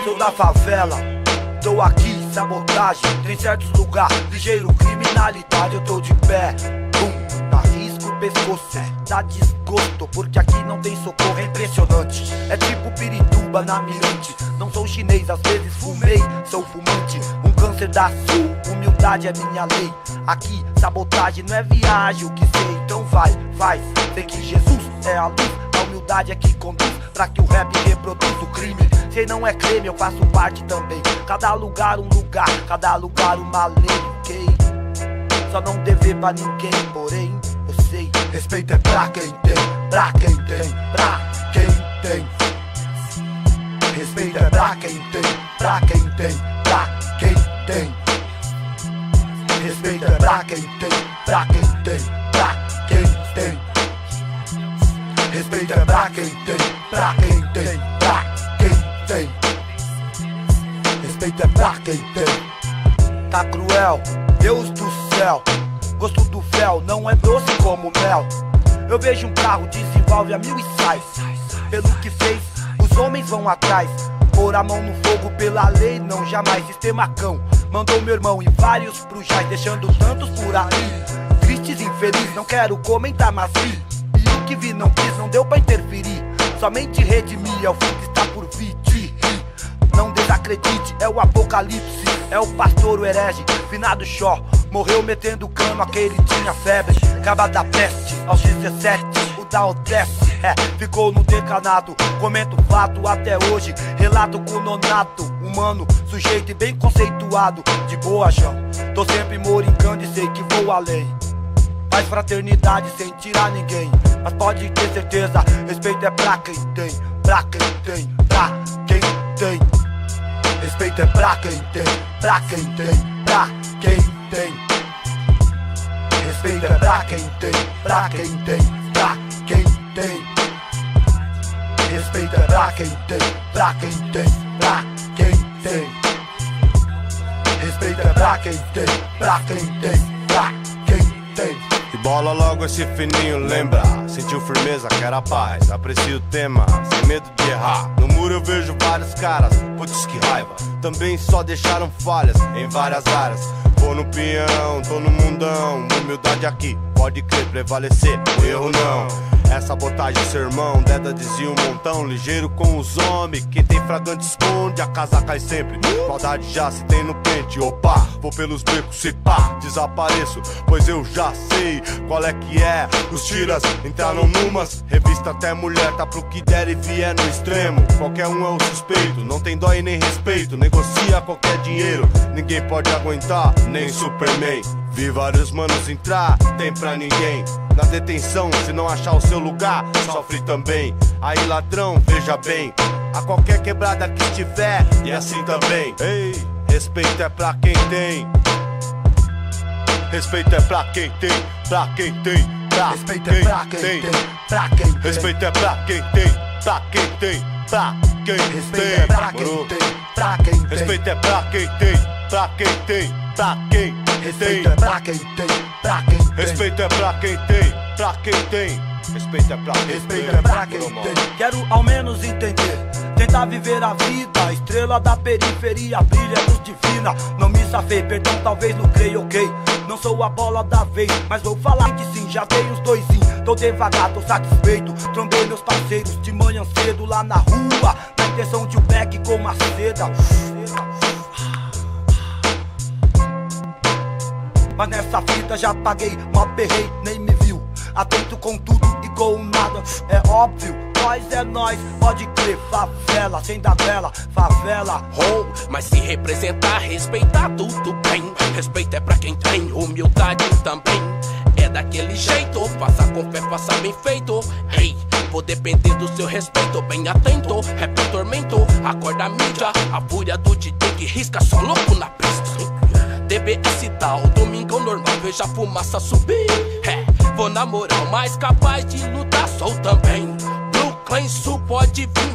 sou da favela, tô aqui, sabotagem. Tem certos lugares, ligeiro criminalidade. Eu tô de pé, arrisco o pescoço, dá desgosto, porque aqui não tem socorro, é impressionante. É tipo Pirituba na Mirante. Não sou chinês, às vezes fumei, sou fumante. Um câncer da sul, humildade é minha lei. Aqui, sabotagem não é viagem, o que sei. Então vai, faz, sei que Jesus é a luz. A humildade é que conduz pra que o rap reproduza o crime. Se não é crime, eu faço parte também. Cada lugar um lugar, cada lugar uma lei, ok? Só não dever pra ninguém, porém eu sei. Respeito é pra quem tem, pra quem tem, pra quem tem. Respeito é pra quem tem, pra quem tem, pra quem tem. Respeito é pra quem tem, pra quem tem, pra quem tem. Respeito é pra quem tem, pra quem tem, pra quem tem. Respeito é pra quem tem. Tá cruel, Deus do céu. Gosto do fel, não é doce como mel. Eu vejo um carro, desenvolve a mil e sai. Pelo que fez, os homens vão atrás. Pôr a mão no fogo pela lei, não jamais. Sistema cão, mandou meu irmão em vários brujais, deixando tantos por aí. Tristes, infeliz, não quero comentar, mas vi. E o que vi não quis, não deu pra interferir. Somente redimir, é o fim que está por vir. Não desacredite, é o apocalipse. É o pastor, o herege, finado Xó. Morreu metendo cano, aquele tinha febre. Caba da peste, aos 17, o da Odesse. Ficou no decanato, comento fato até hoje. Relato com nonato, humano, sujeito e bem conceituado. De boa, João, tô sempre morincando e sei que vou além. Faz fraternidade sem tirar ninguém, mas pode ter certeza, respeito é pra quem tem, pra quem tem, pra quem tem. Respeito é pra quem tem, pra quem tem, pra quem tem. Respeito é pra quem tem, pra quem tem, pra quem tem. Respeito é pra quem tem, pra quem tem, pra quem tem. Respeito é pra quem tem, pra quem tem, pra quem tem. E bola logo esse fininho, lembra? Sentiu firmeza, quer a paz. Aprecio o tema, sem medo de errar. No muro eu vejo vários caras, putz que raiva. Também só deixaram falhas em várias áreas. Vou no pinhão, tô no mundão. Humildade aqui, pode crer, prevalecer, o erro não. É sabotagem, sermão, Deda dizia um montão. Ligeiro com os homens, quem tem fragante esconde, a casa cai sempre. Maldade já se tem no pente, opa. Vou pelos becos, se pá, desapareço, pois eu já sei qual é que é. Os tiras entraram numas, revista até mulher, tá pro que der e vier no extremo. Qualquer um é o suspeito, não tem dó e nem respeito. Negocia qualquer dinheiro, ninguém pode aguentar, nem Superman. Vi vários manos entrar, tem pra ninguém. Na detenção, se não achar o seu lugar, sofre também. Aí ladrão, veja bem, a qualquer quebrada que estiver, e assim também. Ei, respeito é pra quem tem. Respeito é pra quem tem, pra quem tem, pra Respeito é pra quem tem, pra quem tem. Respeito é pra quem tem, pra quem tem, pra quem Respeito é pra quem tem, pra quem tem. Respeito é pra quem tem, pra quem tem, pra quem tem. Respeito é pra quem tem, pra quem tem. Respeito é pra quem tem, pra quem tem. Respeito é pra quem tem. Respeito é pra quem tem. Quero ao menos entender, tentar viver a vida. Estrela da periferia, brilha luz divina. Não me safei, perdão, talvez não creio, ok. Não sou a bola da vez, mas vou falar que sim. Já dei os doisinhos, tô devagar, tô satisfeito. Trombei meus parceiros de manhã cedo lá na rua, na intenção de um back com uma seda. Mas nessa fita já paguei, mal perrei, nem me viu. Atento com tudo e com nada, é óbvio. Nós é nós, pode crer, favela, sem dar vela, favela. Oh, mas se representar, respeitar tudo bem. Respeito é pra quem tem, humildade também. É daquele jeito, faça com fé, faça bem feito. Ei, vou depender do seu respeito, bem atento. Rap tormento, acorda a mídia. A fúria do DJ que risca, só louco na pista. DBS tal, domingão normal, veja a fumaça subir. Vou na moral, mais capaz de lutar, sou também. Brooklyn Sul pode vir,